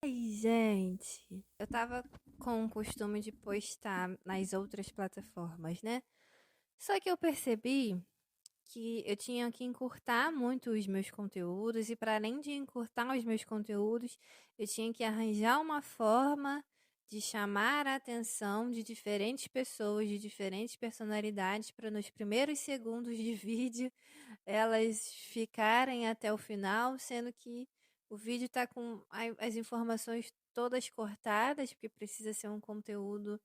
Ai, gente, eu tava com o costume de postar nas outras plataformas, né? Só que eu percebi que eu tinha que encurtar muito os meus conteúdos, e para além de encurtar os meus conteúdos, eu tinha que arranjar uma forma de chamar a atenção de diferentes pessoas, de diferentes personalidades, para nos primeiros segundos de vídeo elas ficarem até o final, sendo que o vídeo está com as informações todas cortadas, porque precisa ser um conteúdo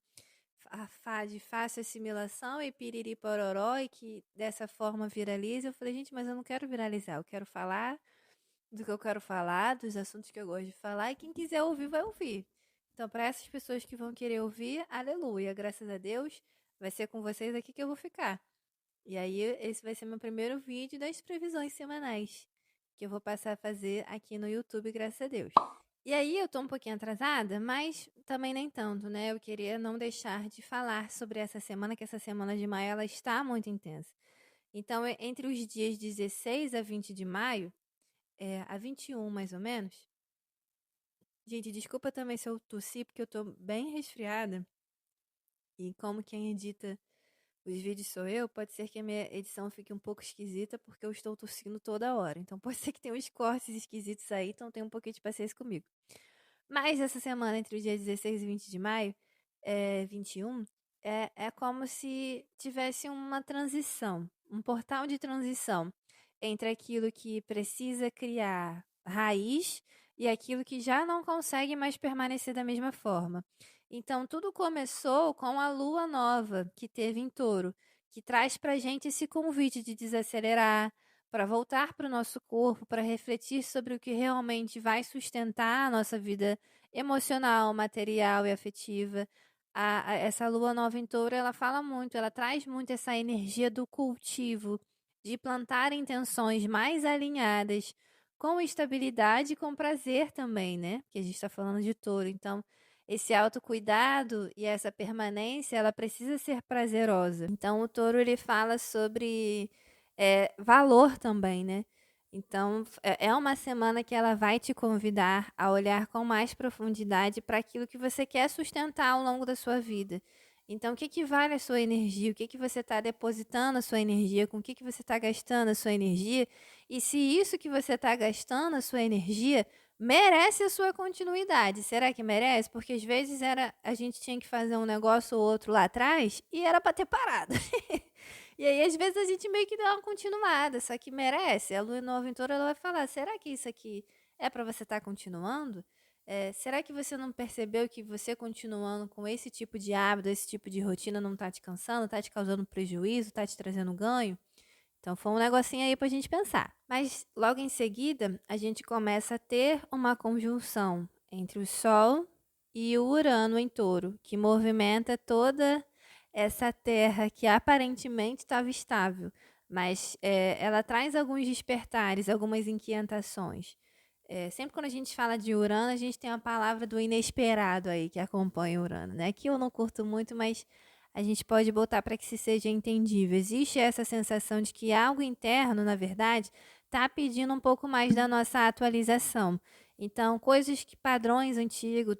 de fácil assimilação e piriri pororó, e que dessa forma viraliza. Eu falei, gente, mas eu não quero viralizar, eu quero falar do que eu quero falar, dos assuntos que eu gosto de falar, e quem quiser ouvir, vai ouvir. Então, para essas pessoas que vão querer ouvir, aleluia, graças a Deus, vai ser com vocês aqui que eu vou ficar. E aí, esse vai ser meu primeiro vídeo das previsões semanais, que eu vou passar a fazer aqui no YouTube, graças a Deus. E aí, eu tô um pouquinho atrasada, mas também nem tanto, né? Eu queria não deixar de falar sobre essa semana, que essa semana de maio ela está muito intensa. Então, entre os dias 16 a 20 de maio, a 21 mais ou menos. Gente, desculpa também se eu tossi, porque eu tô bem resfriada. E como quem edita os vídeos sou eu, pode ser que a minha edição fique um pouco esquisita porque eu estou tossindo toda hora. Então pode ser que tenha uns cortes esquisitos aí, então tem um pouquinho de paciência comigo. Mas essa semana, entre os dias 16 e 20 de maio, 21, é como se tivesse uma transição, um portal de transição entre aquilo que precisa criar raiz e aquilo que já não consegue mais permanecer da mesma forma. Então, tudo começou com a lua nova que teve em Touro, que traz para a gente esse convite de desacelerar, para voltar para o nosso corpo, para refletir sobre o que realmente vai sustentar a nossa vida emocional, material e afetiva. Essa lua nova em Touro, ela fala muito, ela traz muito essa energia do cultivo, de plantar intenções mais alinhadas com estabilidade e com prazer também, né? Que a gente está falando de Touro. Então, esse autocuidado e essa permanência, ela precisa ser prazerosa. Então, o Touro, ele fala sobre valor também, né? Então, é uma semana que ela vai te convidar a olhar com mais profundidade para aquilo que você quer sustentar ao longo da sua vida. Então, o que que vale a sua energia? O que que você está depositando a sua energia? Com o que que você está gastando a sua energia? E se isso que você está gastando a sua energia merece a sua continuidade? Será que merece? Porque às vezes a gente tinha que fazer um negócio ou outro lá atrás e era para ter parado. E aí, às vezes, a gente meio que dá uma continuada, só que merece. A Lua Nova em Touro, ela vai falar: será que isso aqui é para você estar continuando? Será que você não percebeu que você continuando com esse tipo de hábito, esse tipo de rotina não tá te cansando, tá te causando prejuízo, tá te trazendo ganho? Então, foi um negocinho aí pra gente pensar. Mas, logo em seguida, a gente começa a ter uma conjunção entre o Sol e o Urano em Touro, que movimenta toda essa terra que aparentemente estava estável, mas ela traz alguns despertares, algumas inquietações. Sempre quando a gente fala de Urano, a gente tem a palavra do inesperado aí que acompanha Urano, né? Que eu não curto muito, mas a gente pode botar para que se seja entendível. Existe essa sensação de que algo interno, na verdade, está pedindo um pouco mais da nossa atualização. Então, coisas que padrões antigos,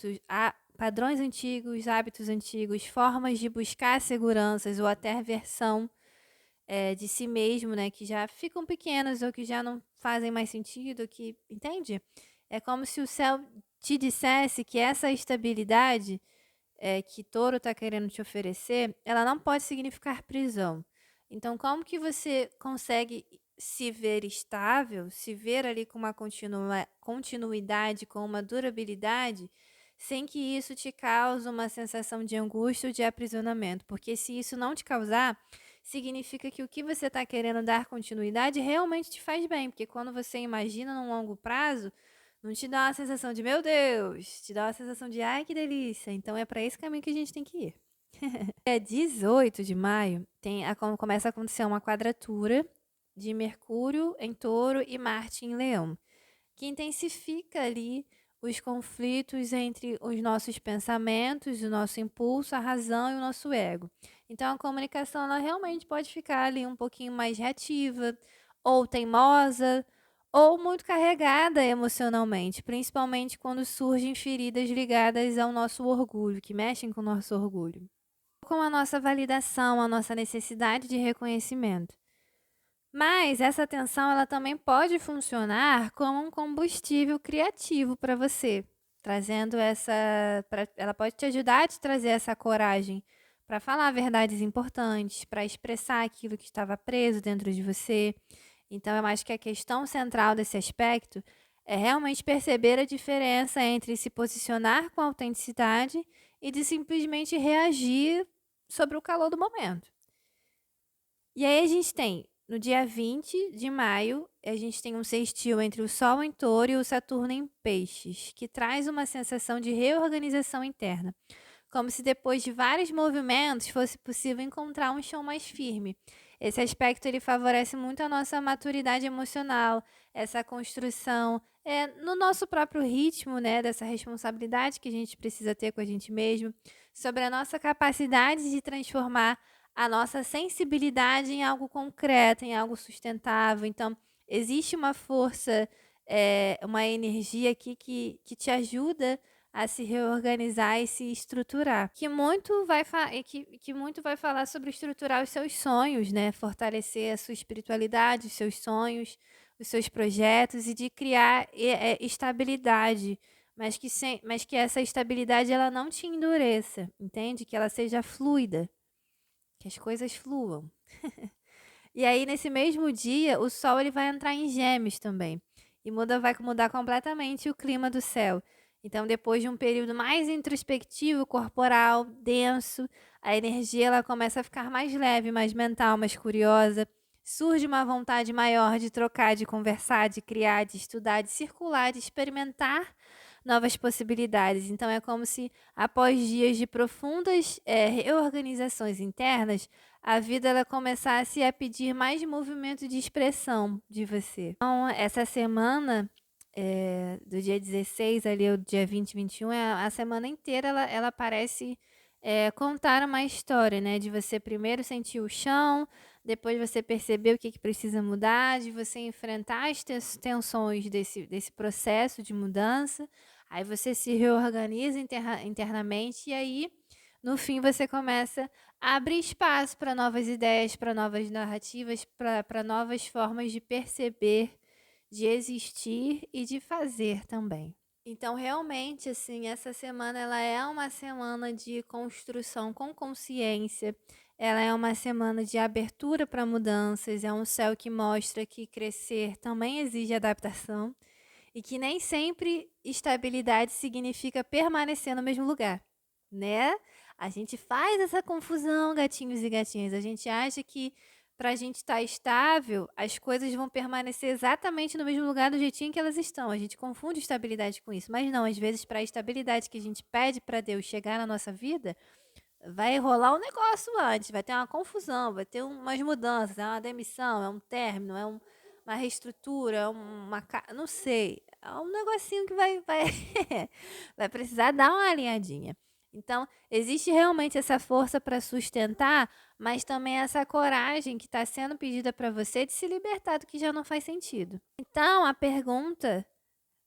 hábitos antigos, formas de buscar seguranças ou até versão de si mesmo, né, que já ficam pequenas ou que já não fazem mais sentido, que, entende? É como se o céu te dissesse que essa estabilidade que touro está querendo te oferecer, ela não pode significar prisão. Então, como que você consegue se ver estável, se ver ali com uma continuidade, com uma durabilidade, sem que isso te cause uma sensação de angústia ou de aprisionamento? Porque se isso não te causar, significa que o que você está querendo dar continuidade realmente te faz bem. Porque quando você imagina num longo prazo, não te dá uma sensação de, meu Deus, te dá uma sensação de, ai, que delícia. Então é para esse caminho que a gente tem que ir. Dia 18 de maio, começa a acontecer uma quadratura de Mercúrio em Touro e Marte em Leão, que intensifica ali os conflitos entre os nossos pensamentos, o nosso impulso, a razão e o nosso ego. Então a comunicação ela realmente pode ficar ali um pouquinho mais reativa, ou teimosa, ou muito carregada emocionalmente, principalmente quando surgem feridas ligadas ao nosso orgulho, que mexem com o nosso orgulho, com a nossa validação, a nossa necessidade de reconhecimento. Mas essa tensão ela também pode funcionar como um combustível criativo para você, trazendo ela pode te ajudar a te trazer essa coragem para falar verdades importantes, para expressar aquilo que estava preso dentro de você. Então, eu acho que a questão central desse aspecto é realmente perceber a diferença entre se posicionar com autenticidade e de simplesmente reagir sobre o calor do momento. E aí a gente tem, no dia 20 de maio, a gente tem um sextil entre o Sol em Touro e o Saturno em Peixes, que traz uma sensação de reorganização interna, como se depois de vários movimentos fosse possível encontrar um chão mais firme. Esse aspecto ele favorece muito a nossa maturidade emocional, essa construção no nosso próprio ritmo, né, dessa responsabilidade que a gente precisa ter com a gente mesmo, sobre a nossa capacidade de transformar a nossa sensibilidade em algo concreto, em algo sustentável. Então, existe uma força, uma energia aqui que te ajuda a se reorganizar e se estruturar, que muito vai falar sobre estruturar os seus sonhos, né? Fortalecer a sua espiritualidade, os seus sonhos, os seus projetos e de criar estabilidade, mas que essa estabilidade ela não te endureça, entende? Que ela seja fluida, que as coisas fluam. E aí, nesse mesmo dia, o Sol ele vai entrar em Gêmeos também. E vai mudar completamente o clima do céu. Então, depois de um período mais introspectivo, corporal, denso, a energia ela começa a ficar mais leve, mais mental, mais curiosa. Surge uma vontade maior de trocar, de conversar, de criar, de estudar, de circular, de experimentar novas possibilidades. Então, é como se, após dias de profundas reorganizações internas, a vida ela começasse a pedir mais movimento de expressão de você. Então, essa semana, do dia 16 ali ao dia 20, 21, a semana inteira ela parece contar uma história, né? De você primeiro sentir o chão, depois você perceber o que precisa mudar, de você enfrentar as tensões desse processo de mudança. Aí você se reorganiza internamente e aí, no fim, você começa a abrir espaço para novas ideias, para novas narrativas, para novas formas de perceber, de existir e de fazer também. Então, realmente, assim, essa semana ela é uma semana de construção com consciência. Ela é uma semana de abertura para mudanças. É um céu que mostra que crescer também exige adaptação e que nem sempre estabilidade significa permanecer no mesmo lugar, né? A gente faz essa confusão, gatinhos e gatinhas. A gente acha que para a gente estar estável, as coisas vão permanecer exatamente no mesmo lugar do jeitinho que elas estão. A gente confunde estabilidade com isso. Mas não, às vezes, para a estabilidade que a gente pede para Deus chegar na nossa vida, vai rolar um negócio antes, vai ter uma confusão, vai ter umas mudanças, é uma demissão, é um término, uma reestrutura, não sei, é um negocinho que vai, vai precisar dar uma alinhadinha. Então, existe realmente essa força para sustentar, mas também essa coragem que está sendo pedida para você de se libertar do que já não faz sentido. Então, a pergunta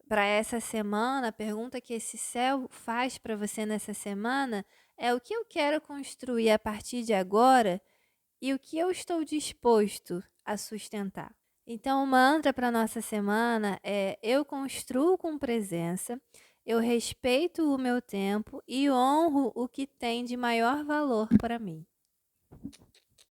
para essa semana, a pergunta que esse céu faz para você nessa semana é: o que eu quero construir a partir de agora e o que eu estou disposto a sustentar? Então, o mantra para nossa semana é: eu construo com presença, eu respeito o meu tempo e honro o que tem de maior valor para mim.